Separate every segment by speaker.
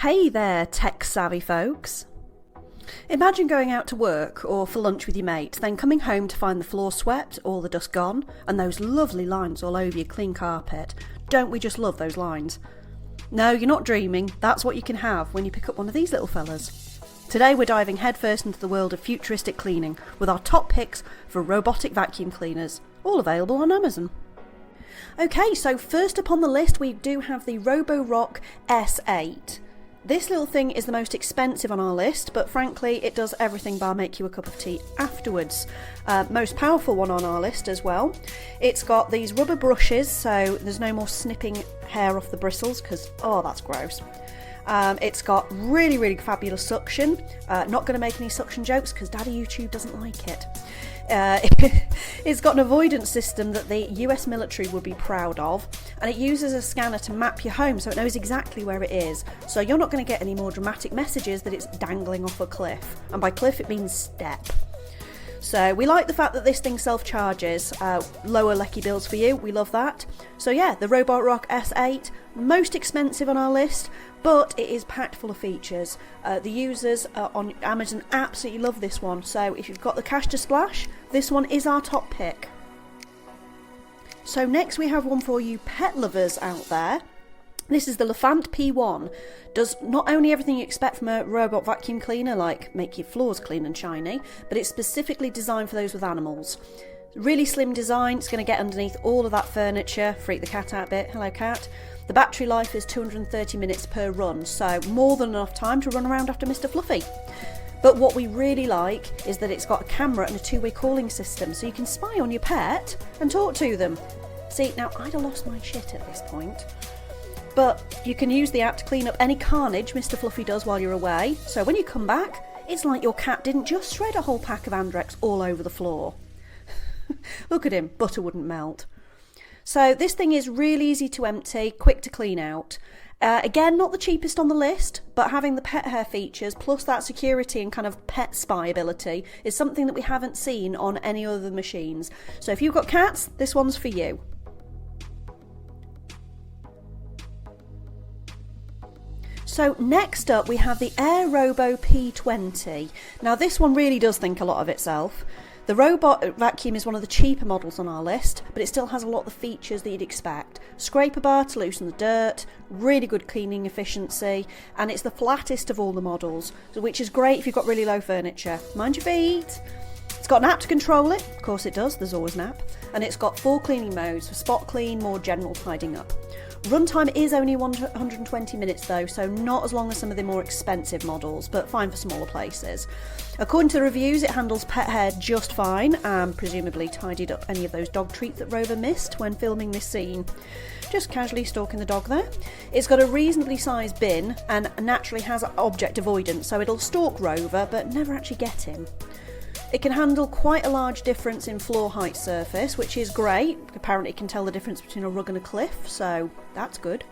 Speaker 1: Hey there, tech-savvy folks. Imagine going out to work or for lunch with your mate, then coming home to find the floor swept, all the dust gone, and those lovely lines all over your clean carpet. Don't we just love those lines? No, you're not dreaming. That's what you can have when you pick up one of these little fellas. Today we're diving headfirst into the world of futuristic cleaning with our top picks for robotic vacuum cleaners, all available on Amazon. Okay, so first up on the list we do have the Roborock S8. This little thing is the most expensive on our list, but frankly it does everything bar make you a cup of tea afterwards. Most powerful one on our list as well. It's got these rubber brushes, so there's no more snipping hair off the bristles because, oh, that's gross. It's got really fabulous suction. Not going to make any suction jokes because Daddy YouTube doesn't like it. It's got an avoidance system that the US military would be proud of, and it uses a scanner to map your home so it knows exactly where it is, so you're not going to get any more dramatic messages that it's dangling off a cliff, and by cliff it means step. So we like the fact that this thing self-charges, lower lecky bills for you, we love that. So yeah, the Roborock S8, most expensive on our list, but it is packed full of features. The users on Amazon absolutely love this one, so if you've got the cash to splash, this one is our top pick. So next we have one for you pet lovers out there. This is the Lefant P1. Does not only everything you expect from a robot vacuum cleaner, like make your floors clean and shiny, but it's specifically designed for those with animals. Really slim design, it's going to get underneath all of that furniture, freak the cat out a bit, hello cat. The battery life is 230 minutes per run, so more than enough time to run around after Mr. Fluffy. But what we really like is that it's got a camera and a two-way calling system, so you can spy on your pet and talk to them. See, now I'd have lost my shit at this point. But you can use the app to clean up any carnage Mr. Fluffy does while you're away, so when you come back, it's like your cat didn't just shred a whole pack of Andrex all over the floor. Look at him, butter wouldn't melt. So this thing is really easy to empty, quick to clean out. Again, not the cheapest on the list, but having the pet hair features plus that security and kind of pet spy ability is something that we haven't seen on any other machines. So if you've got cats, this one's for you. So next up we have the Air Robo P20. Now this one really does think a lot of itself. The robot vacuum is one of the cheaper models on our list, but it still has a lot of the features that you'd expect. Scraper bar to loosen the dirt, really good cleaning efficiency, and it's the flattest of all the models, which is great if you've got really low furniture. Mind your feet! It's got an app to control it, of course it does, there's always an app, and it's got 4 cleaning modes for spot clean, more general tidying up. Runtime is only 120 minutes though, so not as long as some of the more expensive models, but fine for smaller places. According to the reviews, it handles pet hair just fine, and presumably tidied up any of those dog treats that Rover missed when filming this scene. Just casually stalking the dog there. It's got a reasonably sized bin and naturally has object avoidance, so it'll stalk Rover but never actually get him. It can handle quite a large difference in floor height surface, which is great. Apparently it can tell the difference between a rug and a cliff, so that's good.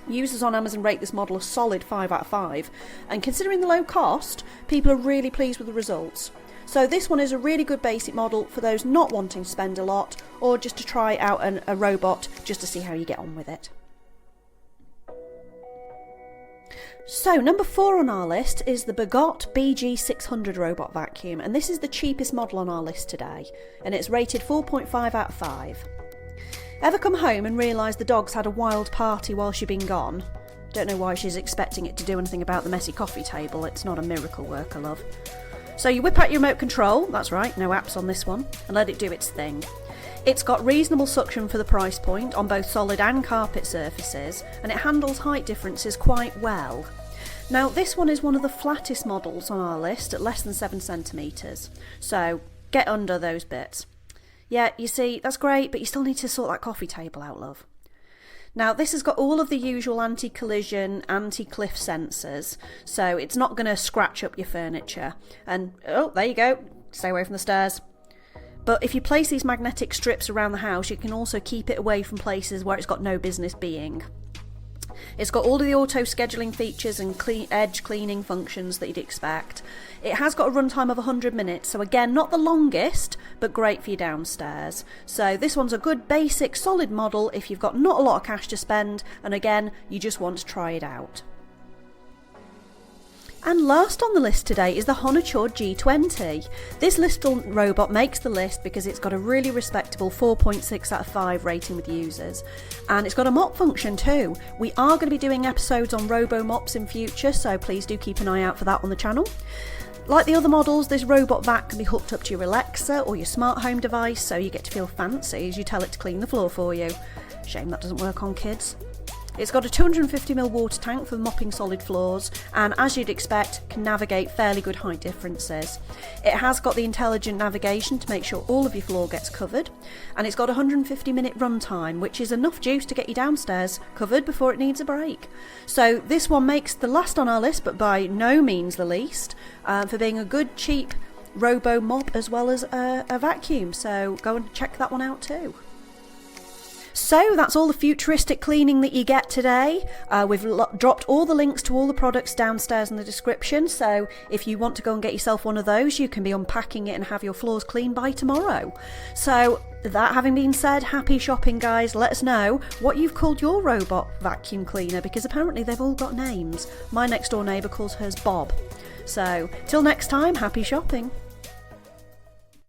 Speaker 1: Users on Amazon rate this model a solid 5 out of 5, and considering the low cost, people are really pleased with the results. So this one is a really good basic model for those not wanting to spend a lot, or just to try out a robot just to see how you get on with it. So number 4 on our list is the Bagot BG600 robot vacuum, and this is the cheapest model on our list today, and it's rated 4.5 out of 5. Ever come home and realised the dog's had a wild party while she's been gone? Don't know why she's expecting it to do anything about the messy coffee table, it's not a miracle worker, love. So you whip out your remote control, that's right, no apps on this one, and let it do its thing. It's got reasonable suction for the price point on both solid and carpet surfaces, and it handles height differences quite well. Now this one is one of the flattest models on our list at less than 7 centimetres, so get under those bits. Yeah, you see, that's great, but you still need to sort that coffee table out, love. Now this has got all of the usual anti-collision, anti-cliff sensors, so it's not going to scratch up your furniture. And, oh, there you go, stay away from the stairs. But if you place these magnetic strips around the house, you can also keep it away from places where it's got no business being. It's got all of the auto scheduling features and edge cleaning functions that you'd expect. It has got a runtime of 100 minutes, so again, not the longest, but great for you downstairs. So this one's a good basic solid model if you've got not a lot of cash to spend, and again, you just want to try it out. And last on the list today is the Honichord G20. This little robot makes the list because it's got a really respectable 4.6 out of 5 rating with users. And it's got a mop function too. We are going to be doing episodes on robo-mops in future, so please do keep an eye out for that on the channel. Like the other models, this robot vac can be hooked up to your Alexa or your smart home device, so you get to feel fancy as you tell it to clean the floor for you. Shame that doesn't work on kids. It's got a 250ml water tank for mopping solid floors, and as you'd expect, can navigate fairly good height differences. It has got the intelligent navigation to make sure all of your floor gets covered, and it's got a 150-minute run time, which is enough juice to get you downstairs covered before it needs a break. So this one makes the last on our list, but by no means the least, for being a good, cheap robo mop as well as a vacuum. So go and check that one out too. So that's all the futuristic cleaning that you get today. We've dropped all the links to all the products downstairs in the description, so if you want to go and get yourself one of those, you can be unpacking it and have your floors clean by tomorrow. So that having been said, happy shopping guys. Let us know what you've called your robot vacuum cleaner, because apparently they've all got names. My next door neighbour calls hers Bob. So till next time, happy shopping.